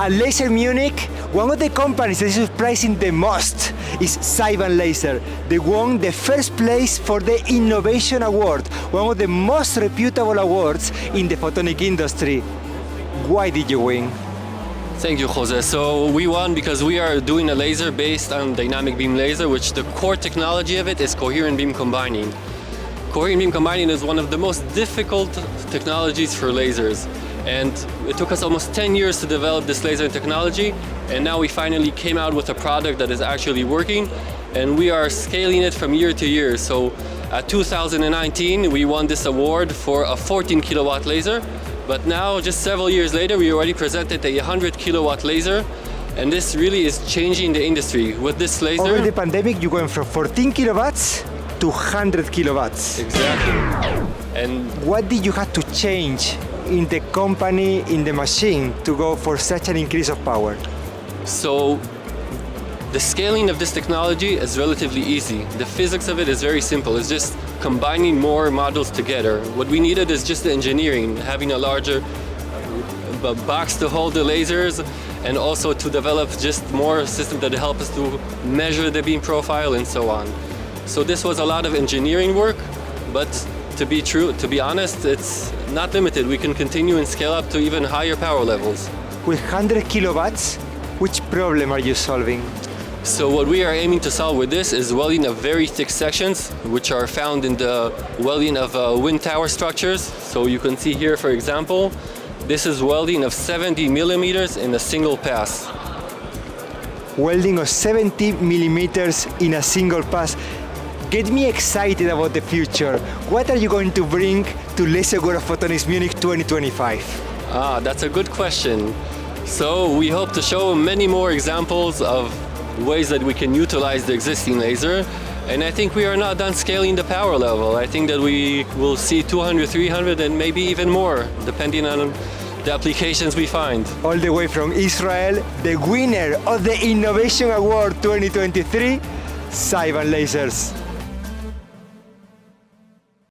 At LASER Munich, one of the companies that is surprising the most is Civan Lasers. They won the first place for the Innovation Award, one of the most reputable awards in the photonic industry. Why did you win? Thank you, Jose. So we won because we are doing a laser based on dynamic beam laser, which the core technology of it is coherent beam combining. Coherent beam combining is one of the most difficult technologies for lasers. And it took us almost 10 years to develop this laser technology, and now we finally came out with a product that is actually working, and we are scaling it from year to year. So at 2019, we won this award for a 14 kilowatt laser, but now, just several years later, we already presented a 100 kilowatt laser, and this really is changing the industry. With this laser... Over the pandemic, you went from 14 kilowatts to 100 kilowatts. Exactly. And what did you have to change in the company, in the machine, to go for such an increase of power? So the scaling of this technology is relatively easy. The physics of it is very simple. It's just combining more modules together. What we needed is just the engineering, having a larger box to hold the lasers, and also to develop just more systems that help us to measure the beam profile and so on. So this was a lot of engineering work, but to be honest, it's not limited. We can continue and scale up to even higher power levels. With 100 kilowatts, which problem are you solving? So what we are aiming to solve with this is welding of very thick sections, which are found in the welding of wind tower structures. So you can see here, for example, this is welding of 70 millimeters in a single pass. Welding of 70 millimeters in a single pass. Get me excited about the future. What are you going to bring to LASER World of PHOTONICS Munich 2025? That's a good question. So we hope to show many more examples of ways that we can utilize the existing laser. And I think we are not done scaling the power level. I think that we will see 200, 300, and maybe even more, depending on the applications we find. All the way from Israel, the winner of the Innovation Award 2023, Civan Lasers.